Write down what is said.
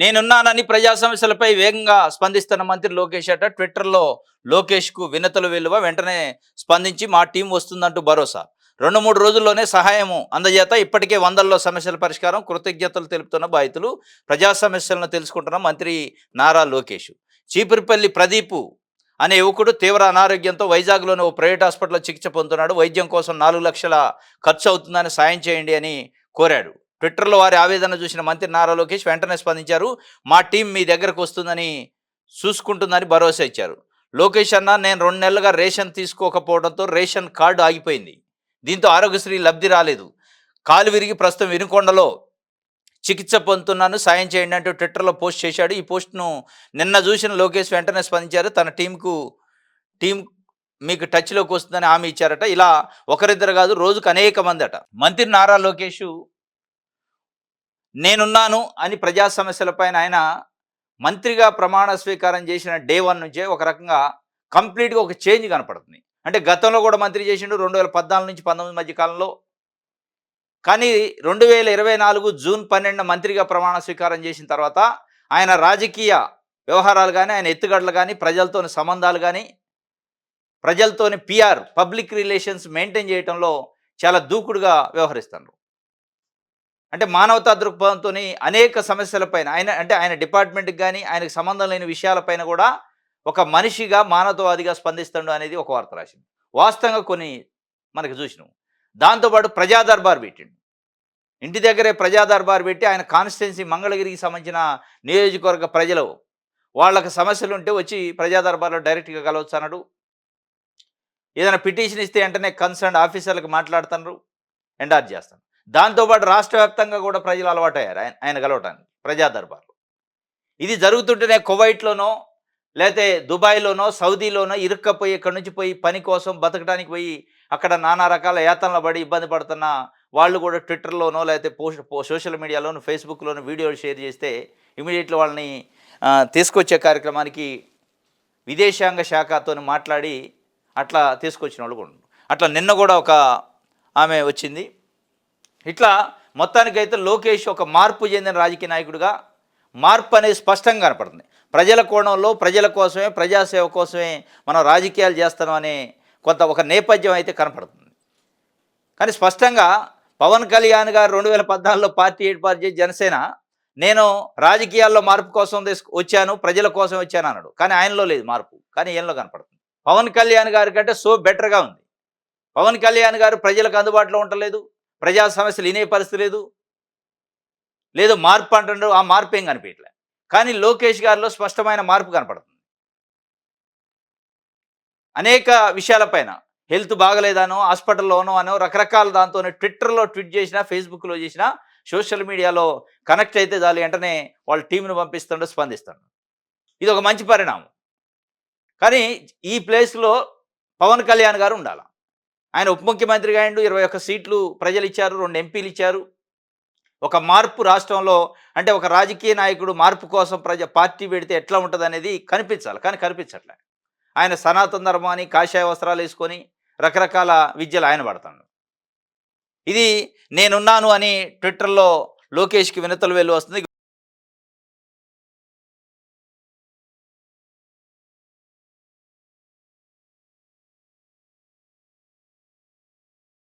నేనున్నానని ప్రజా సమస్యలపై వేగంగా స్పందిస్తున్న మంత్రి లోకేష్ అట ట్విట్టర్లో లోకేష్కు వినతులు వెలువ వెంటనే స్పందించి మా టీం వస్తుందంటూ భరోసా. 2-3 రోజుల్లోనే సహాయము అందజేత ఇప్పటికే వందల్లో సమస్యల పరిష్కారం కృతజ్ఞతలు తెలుపుతున్న బాధితులు ప్రజా సమస్యలను తెలుసుకుంటున్న మంత్రి నారా లోకేష్. చీపురుపల్లి ప్రదీపు అనే యువకుడు తీవ్ర అనారోగ్యంతో వైజాగ్లోని ఓ ప్రైవేట్ హాస్పిటల్లో చికిత్స పొందుతున్నాడు. వైద్యం కోసం 4 లక్షల ఖర్చు అవుతుందని సాయం చేయండి అని కోరాడు. ట్విట్టర్లో వారి ఆవేదన చూసిన మంత్రి నారా లోకేష్ వెంటనే స్పందించారు. మా టీం మీ దగ్గరకు వస్తుందని చూసుకుంటుందని భరోసా ఇచ్చారు. లోకేష్ అన్న, నేను 2 నెలలుగా రేషన్ తీసుకోకపోవడంతో రేషన్ కార్డు ఆగిపోయింది. దీంతో ఆరోగ్యశ్రీ లబ్ధి రాలేదు. కాలు విరిగి ప్రస్తుతం వినుకొండలో చికిత్స పొందుతున్నాను, సాయం చేయండి అంటూ ట్విట్టర్లో పోస్ట్ చేశాడు. ఈ పోస్ట్ను నిన్న చూసిన లోకేష్ వెంటనే స్పందించారు. తన టీం మీకు టచ్లోకి వస్తుందని హామీ ఇచ్చారట. ఇలా ఒకరిద్దరు కాదు, రోజుకు అనేక మంది అట. మంత్రి నారా లోకేష్ నేనున్నాను అని ప్రజా సమస్యలపైన ఆయన మంత్రిగా ప్రమాణ స్వీకారం చేసిన డే 1 నుంచే ఒక రకంగా కంప్లీట్గా ఒక చేంజ్ కనపడుతుంది. అంటే గతంలో కూడా మంత్రి చేసిండు 2014 నుంచి 19 మధ్య కాలంలో. కానీ 2024 జూన్ 12 మంత్రిగా ప్రమాణ స్వీకారం చేసిన తర్వాత ఆయన రాజకీయ వ్యవహారాలు కానీ, ఆయన ఎత్తుగడలు కానీ, ప్రజలతోని సంబంధాలు కానీ, ప్రజలతోని పిఆర్ పబ్లిక్ రిలేషన్స్ మెయింటైన్ చేయడంలో చాలా దూకుడుగా వ్యవహరిస్తున్నారు. అంటే మానవతా దృక్పథంతో అనేక సమస్యలపైన ఆయన డిపార్ట్మెంట్కి కానీ, ఆయనకు సంబంధం లేని విషయాలపైన కూడా ఒక మనిషిగా మానవతావాదిగా స్పందిస్తాడు అనేది ఒక వార్త రాసింది. వాస్తవంగా కొన్ని మనకు చూసినాం. దాంతోపాటు ప్రజా దర్బార్ పెట్టిండు. ఇంటి దగ్గరే ప్రజా దర్బార్ పెట్టి ఆయన కాన్స్టిట్యున్సీ మంగళగిరికి సంబంధించిన నియోజకవర్గ ప్రజలు వాళ్ళకి సమస్యలు ఉంటే వచ్చి ప్రజా దర్బార్లో డైరెక్ట్గా కలవచ్చు అన్నాడు. ఏదైనా పిటిషన్ ఇస్తే వెంటనే కన్సర్న్ ఆఫీసర్లకు మాట్లాడుతున్నారు, ఎండార్జ్ చేస్తాను. దాంతోపాటు రాష్ట్ర వ్యాప్తంగా కూడా ప్రజలు అలవాటయ్యారు ఆయన కలవటానికి ప్రజా దర్బార్లో. ఇది జరుగుతుంటేనే కువైట్లోనో లేకపోతే దుబాయ్లోనో సౌదీలోనో ఇరుక్కపోయి ఇక్కడి నుంచి పోయి పని కోసం బతకడానికి పోయి అక్కడ నానా రకాల యాతనలు పడి ఇబ్బంది పడుతున్న వాళ్ళు కూడా ట్విట్టర్లోనో లేకపోతే సోషల్ మీడియాలోనో ఫేస్బుక్లోనో వీడియోలు షేర్ చేస్తే ఇమీడియట్లీ వాళ్ళని తీసుకొచ్చే కార్యక్రమానికి విదేశాంగ శాఖతో మాట్లాడి అట్లా తీసుకొచ్చిన వాళ్ళు కూడా. అట్లా నిన్న కూడా ఒక ఆమె వచ్చింది. ఇట్లా మొత్తానికైతే లోకేష్ ఒక మార్పు చెందిన రాజకీయ నాయకుడిగా మార్పు అనేది స్పష్టంగా కనపడుతుంది. ప్రజల కోణంలో ప్రజల కోసమే, ప్రజాసేవ కోసమే మనం రాజకీయాలు చేస్తున్నాం అనే ఒక నేపథ్యం అయితే కనపడుతుంది. కానీ స్పష్టంగా పవన్ కళ్యాణ్ గారు 2014లో పార్టీ ఏర్పాటు చేసి జనసేన, నేను రాజకీయాల్లో మార్పు కోసం వచ్చాను, ప్రజల కోసం వచ్చాను అన్నాడు. కానీ ఆయనలో లేదు మార్పు, కానీ ఈయనలో కనపడుతుంది. పవన్ కళ్యాణ్ గారి కంటే బెటర్గా ఉంది. పవన్ కళ్యాణ్ గారు ప్రజలకు అందుబాటులో ఉండలేదు, ప్రజా సమస్యలు వినే పరిస్థితి లేదు మార్పు అంటున్నాడు. ఆ మార్పు ఏం కనిపించలే. కానీ లోకేష్ గారిలో స్పష్టమైన మార్పు కనపడుతుంది. అనేక విషయాలపైన హెల్త్ బాగలేదనో, హాస్పిటల్లోనో అనో రకరకాల దాంతోనే ట్విట్టర్లో ట్వీట్ చేసినా, ఫేస్బుక్లో చేసినా, సోషల్ మీడియాలో కనెక్ట్ అయితే చాలు వెంటనే వాళ్ళ టీంను పంపిస్తుండో స్పందిస్తాడు. ఇది ఒక మంచి పరిణామం. కానీ ఈ ప్లేస్లో పవన్ కళ్యాణ్ గారు ఉండాలి. ఆయన ఉప ముఖ్యమంత్రిగా అయిండు, 21 సీట్లు ప్రజలు ఇచ్చారు, 2 ఎంపీలు ఇచ్చారు. ఒక మార్పు రాష్ట్రంలో, అంటే ఒక రాజకీయ నాయకుడు మార్పు కోసం పార్టీ పెడితే ఎట్లా ఉంటుంది అనేది కనిపించాలి. కానీ కనిపించట్లే. ఆయన సనాతన ధర్మాన్ని కాషాయ వస్త్రాలు వేసుకొని రకరకాల విద్యలు ఆయన పడతాడు. ఇది నేనున్నాను అని ట్విట్టర్లో లోకేష్కి వినతులు వెళ్ళు వస్తుంది.